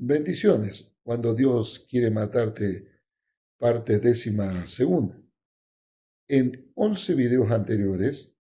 bendiciones cuando Dios quiere matarte parte décima segunda. En 11 videos anteriores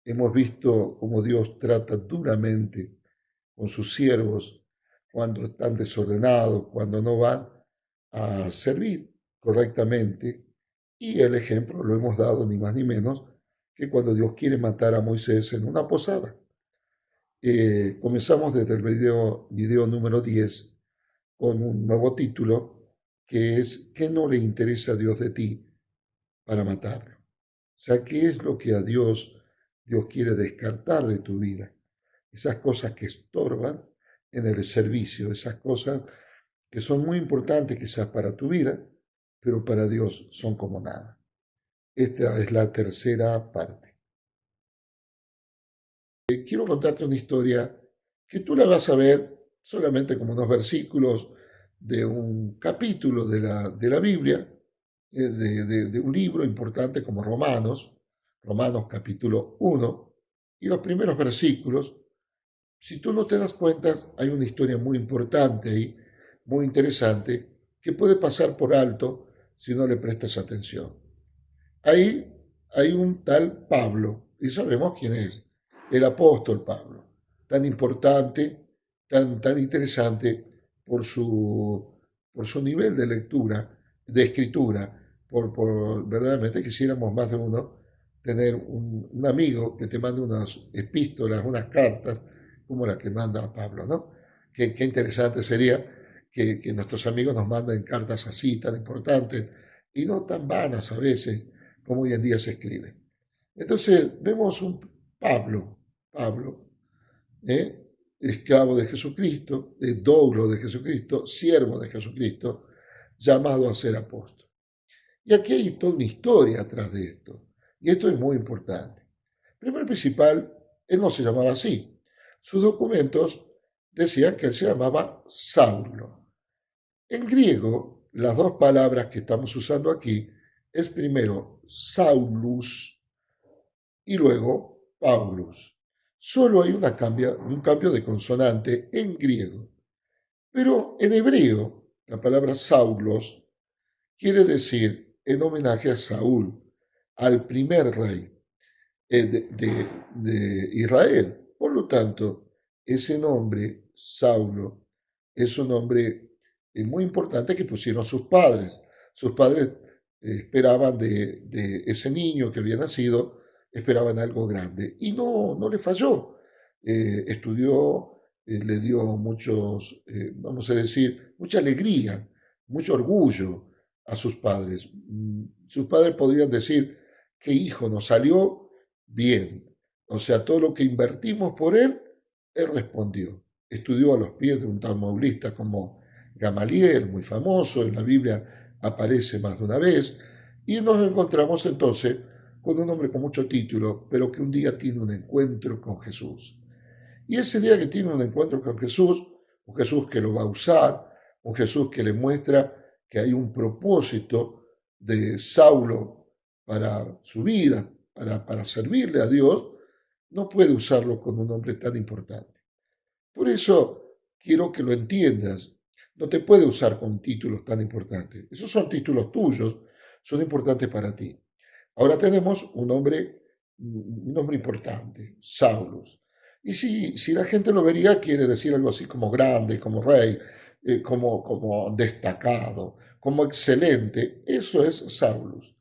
hemos visto cómo Dios trata duramente con sus siervos cuando están desordenados, cuando no van a servir correctamente. Y el ejemplo lo hemos dado ni más ni menos que cuando Dios quiere matar a Moisés en una posada. Comenzamos desde el video número 10 con un nuevo título que es ¿qué no le interesa a Dios de ti para matarlo? O sea, ¿qué es lo que a Dios quiere descartar de tu vida? Esas cosas que estorban en el servicio, esas cosas que son muy importantes quizás para tu vida, pero para Dios son como nada. Esta es la tercera parte. Quiero contarte una historia que tú la vas a ver solamente como unos versículos de un capítulo de la Biblia, de un libro importante como Romanos, Romanos capítulo 1, y los primeros versículos. Si tú no te das cuenta, hay una historia muy importante ahí, muy interesante, que puede pasar por alto si no le prestas atención. Ahí hay un tal Pablo, y sabemos quién es, el apóstol Pablo, tan importante, tan interesante por su nivel de lectura, de escritura, verdaderamente quisiéramos más de uno tener un amigo que te mande unas epístolas, unas cartas, como la que manda Pablo, ¿no? Qué interesante sería que nuestros amigos nos manden cartas así, tan importantes, y no tan vanas a veces, como hoy en día se escribe. Entonces vemos un Pablo, ¿eh? Esclavo de Jesucristo, doulo de Jesucristo, siervo de Jesucristo, llamado a ser apóstol. Y aquí hay toda una historia atrás de esto, y esto es muy importante. Primero y principal, él no se llamaba así. Sus documentos decían que él se llamaba Saulo. En griego, las dos palabras que estamos usando aquí es primero Saulus y luego Paulus. Solo hay un cambio de consonante en griego. Pero en hebreo, la palabra Saulos quiere decir en homenaje a Saúl, al primer rey de Israel. Por lo tanto, ese nombre, Saulo, es un nombre muy importante que pusieron sus padres. Sus padres esperaban de ese niño que había nacido, esperaban algo grande. Y no le falló. Estudió, le dio vamos a decir, mucha alegría, mucho orgullo a sus padres. Sus padres podrían decir, qué hijo nos salió bien. O sea, todo lo que invertimos por él, él respondió. Estudió a los pies de un talmudista como Gamaliel, muy famoso, en la Biblia aparece más de una vez, y nos encontramos entonces con un hombre con mucho título, pero que un día tiene un encuentro con Jesús. Y ese día que tiene un encuentro con Jesús, un Jesús que lo va a usar, un Jesús que le muestra que hay un propósito de Saulo para su vida, para servirle a Dios, no puede usarlo con un hombre tan importante. Por eso quiero que lo entiendas. No te puede usar con títulos tan importantes. Esos son títulos tuyos, son importantes para ti. Ahora tenemos un hombre importante, Saulus. Y si la gente lo vería, quiere decir algo así como grande, como rey, como destacado, como excelente. Eso es Saulus.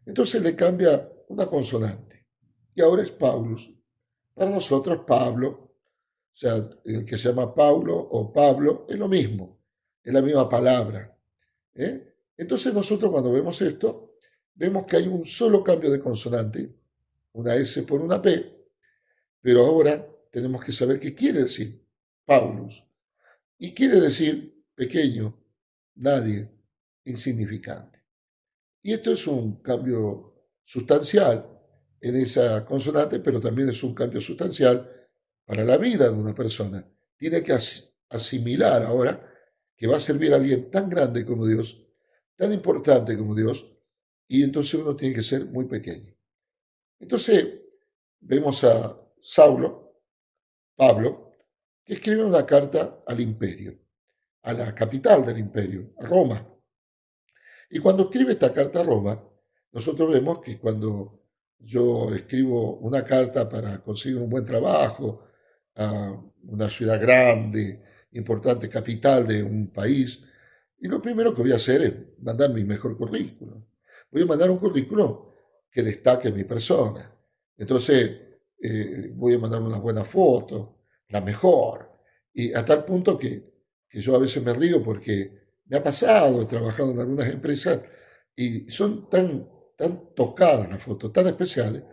Entonces le cambia una consonante. Y ahora es Paulus. Para nosotros, Pablo, o sea, el que se llama Paulo o Pablo, es lo mismo, es la misma palabra. ¿Eh? Entonces nosotros cuando vemos esto, vemos que hay un solo cambio de consonante, una S por una P, pero ahora tenemos que saber qué quiere decir Paulus. Y quiere decir pequeño, nadie, insignificante. Y esto es un cambio sustancial en esa consonante, pero también es un cambio sustancial para la vida de una persona. Tiene que asimilar ahora que va a servir a alguien tan grande como Dios, tan importante como Dios, y entonces uno tiene que ser muy pequeño. Entonces vemos a Saulo, Pablo, que escribe una carta al imperio. a la capital del imperio, a Roma. Y cuando escribe esta carta a Roma, nosotros vemos que cuando yo escribo una carta para conseguir un buen trabajo a una ciudad grande, importante, capital de un país, y lo primero que voy a hacer es mandar mi mejor currículum. Voy a mandar un currículum que destaque mi persona. Entonces, voy a mandar una buena foto, la mejor. Y a tal punto que yo a veces me río porque me ha pasado, he trabajado en algunas empresas y son tan tocadas las fotos, tan especiales,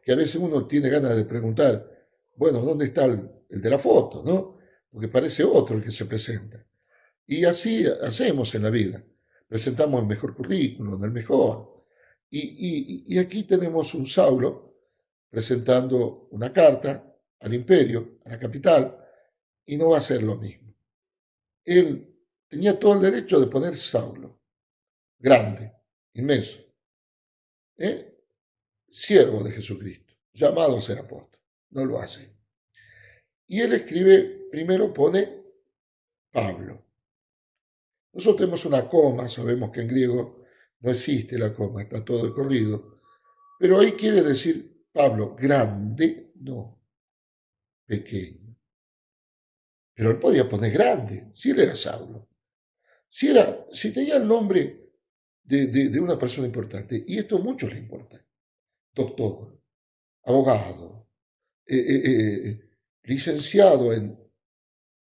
que a veces uno tiene ganas de preguntar, bueno, ¿dónde está el de la foto? ¿No? Porque parece otro el que se presenta. Y así hacemos en la vida. Presentamos el mejor currículum, el mejor. Y aquí tenemos un Saulo presentando una carta al imperio, a la capital, y no va a ser lo mismo. Él tenía todo el derecho de poner Saulo, grande, inmenso, ¿eh? Siervo de Jesucristo, llamado a ser apóstol. No lo hace. Y él escribe, primero pone Pablo. Nosotros tenemos una coma, sabemos que en griego no existe la coma, está todo de corrido, pero ahí quiere decir Pablo, grande, no, pequeño. Pero él podía poner grande, si él era Saulo, si tenía el nombre de una persona importante, y esto a muchos le importa, doctor, abogado, licenciado en...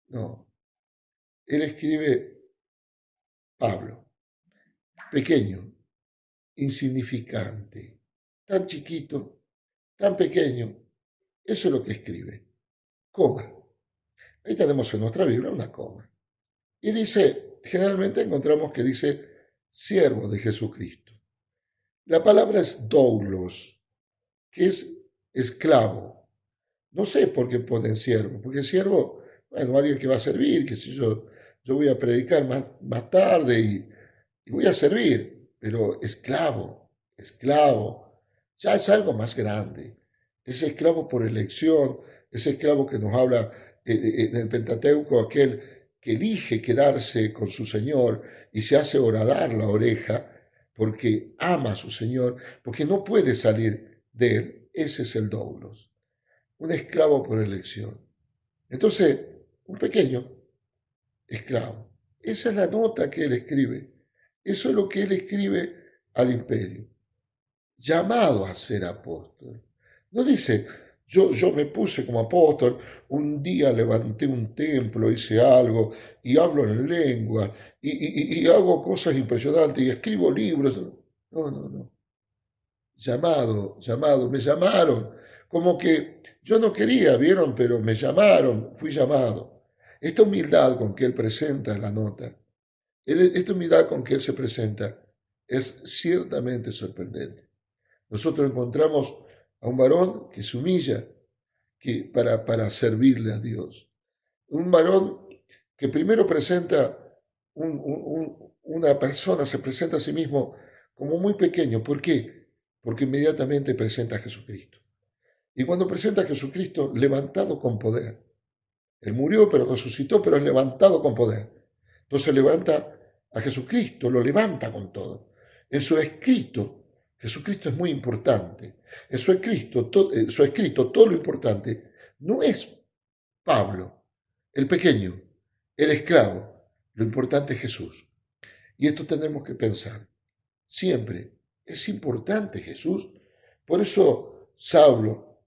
No, él escribe Pablo, pequeño, insignificante, tan chiquito, tan pequeño. Eso es lo que escribe. Coma. Ahí tenemos en nuestra Biblia una coma. Y dice, generalmente encontramos que dice siervo de Jesucristo. La palabra es doulos, que es esclavo. No sé por qué ponen siervo, porque siervo, bueno, alguien que va a servir, que si yo voy a predicar más tarde y voy a servir, pero esclavo, esclavo, ya es algo más grande. Es esclavo por elección, es esclavo que nos habla en el Pentateuco, aquel que elige quedarse con su Señor y se hace horadar la oreja porque ama a su Señor, porque no puede salir de él. Ese es el doulos, un esclavo por elección. Entonces, un pequeño esclavo. Esa es la nota que él escribe. Eso es lo que él escribe al imperio. Llamado a ser apóstol. No dice, yo me puse como apóstol, un día levanté un templo, hice algo y hablo en lengua y hago cosas impresionantes y escribo libros. No, no, no. Llamado, me llamaron. Como que yo no quería, vieron, pero me llamaron, fui llamado. Esta humildad con que él presenta la nota, esta humildad con que él se presenta, es ciertamente sorprendente. Nosotros encontramos a un varón que se humilla para servirle a Dios. Un varón que primero presenta una persona, se presenta a sí mismo como muy pequeño. ¿Por qué? Porque inmediatamente presenta a Jesucristo. Y cuando presenta a Jesucristo, levantado con poder. Él murió, pero resucitó, pero es levantado con poder. Entonces levanta a Jesucristo, lo levanta con todo. En su escrito, Jesucristo es muy importante. En su escrito, todo lo importante no es Pablo, el pequeño, el esclavo. Lo importante es Jesús. Y esto tenemos que pensar. Siempre es importante Jesús. Por eso Saulo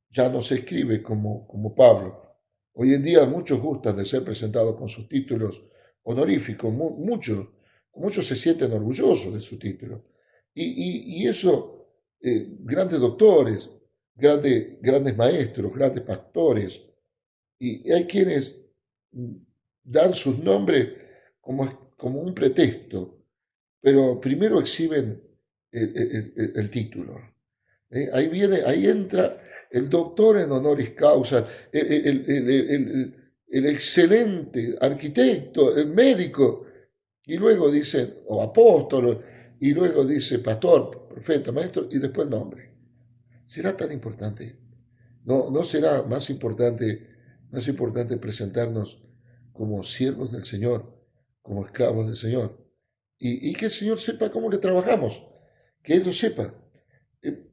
ya no se escribe como Pablo. Hoy en día muchos gustan de ser presentados con sus títulos honoríficos, muchos se sienten orgullosos de su título. Y eso, grandes doctores, grandes maestros, grandes pastores, y hay quienes dan sus nombres como un pretexto, pero primero exhiben el título. Ahí entra el doctor en honoris causa, el excelente arquitecto, el médico, y luego dice, o apóstol, y luego dice pastor, profeta, maestro, y después el nombre. ¿Será tan importante? ¿No será más importante presentarnos como siervos del Señor como esclavos del Señor. Y que el Señor sepa cómo le trabajamos, que Él lo sepa.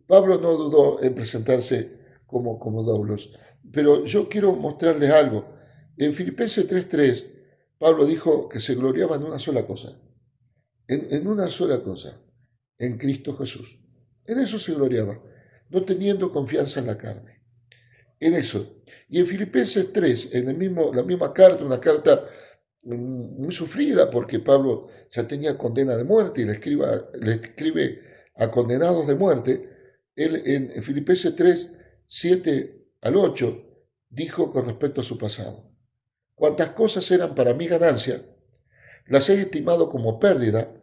Pablo no dudó en presentarse como doulos, pero yo quiero mostrarles algo. En Filipenses 3:3, Pablo dijo que se gloriaba en una sola cosa, en una sola cosa, en Cristo Jesús. En eso se gloriaba, no teniendo confianza en la carne. En eso. Y en Filipenses 3, en la misma carta, una carta muy sufrida, porque Pablo ya tenía condena de muerte y le escribe a condenados de muerte, él en Filipenses 3, 7 al 8, dijo con respecto a su pasado: cuantas cosas eran para mi ganancia, las he estimado como pérdida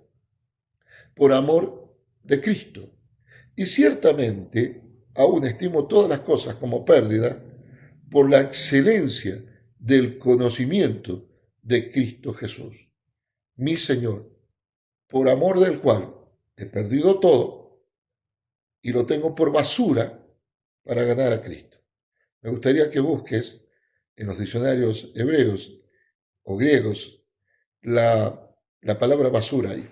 por amor de Cristo. Y ciertamente aún estimo todas las cosas como pérdida por la excelencia del conocimiento de Cristo Jesús, mi Señor, por amor del cual he perdido todo y lo tengo por basura para ganar a Cristo. Me gustaría que busques en los diccionarios hebreos o griegos la palabra basura ahí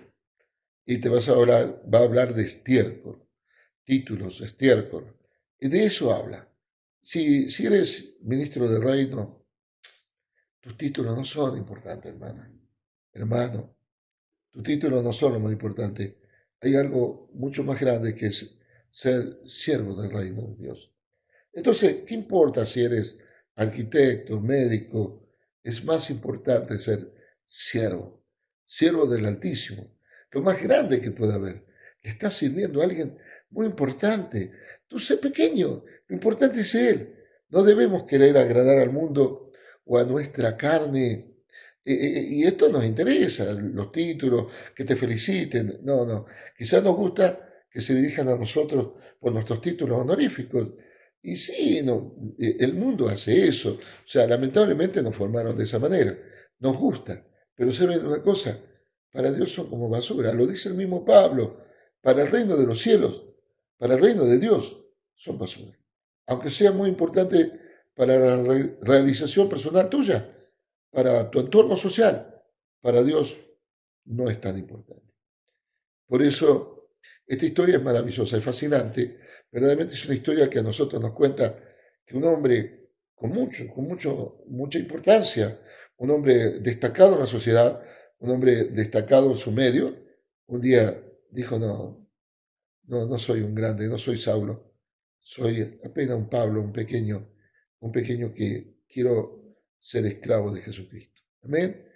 y te va a hablar de estiércol, títulos, estiércol. Y de eso habla. Si eres ministro del reino, tus títulos no son importantes, hermana. Hermano, tus títulos no son lo más importante. Hay algo mucho más grande que es ser siervo del reino de Dios. Entonces, ¿qué importa si eres arquitecto, médico? Es más importante ser siervo, siervo del Altísimo, lo más grande que puede haber. Le estás sirviendo a alguien muy importante. Tú sé pequeño, lo importante es Él. No debemos querer agradar al mundo o a nuestra carne. Y esto nos interesa, los títulos, que te feliciten. No, no. Quizás nos gusta que se dirijan a nosotros por nuestros títulos honoríficos. Y sí, no, el mundo hace eso. O sea, lamentablemente nos formaron de esa manera. Nos gusta. Pero saben una cosa, para Dios son como basura. Lo dice el mismo Pablo. Para el reino de los cielos, para el reino de Dios, son basura. Aunque sea muy importante para la realización personal tuya, para tu entorno social, para Dios no es tan importante. Por eso, esta historia es maravillosa, es fascinante. Verdaderamente es una historia que a nosotros nos cuenta que un hombre mucha importancia, un hombre destacado en la sociedad, un hombre destacado en su medio, un día dijo: no, no, no soy un grande, no soy Saulo, soy apenas un Pablo, un pequeño que quiero ser esclavo de Jesucristo. Amén.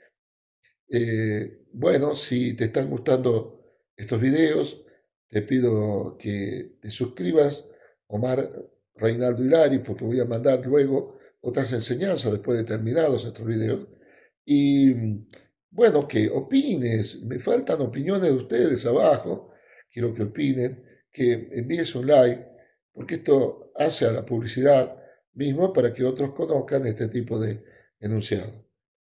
Bueno, si te están gustando estos videos, te pido que te suscribas, Omar Reinaldo Hilari, porque voy a mandar luego otras enseñanzas después de terminados estos videos. Y bueno, que opines, me faltan opiniones de ustedes abajo, quiero que opinen, que envíes un like, porque esto hace a la publicidad misma para que otros conozcan este tipo de enunciados.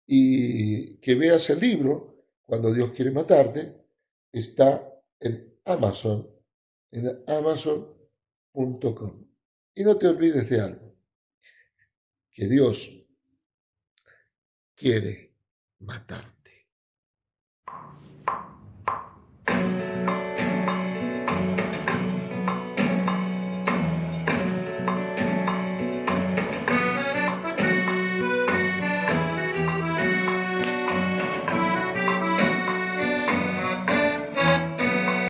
Y que veas el libro, Cuando Dios quiere matarte, está en amazon.com. Y no te olvides de algo, que Dios quiere matarte.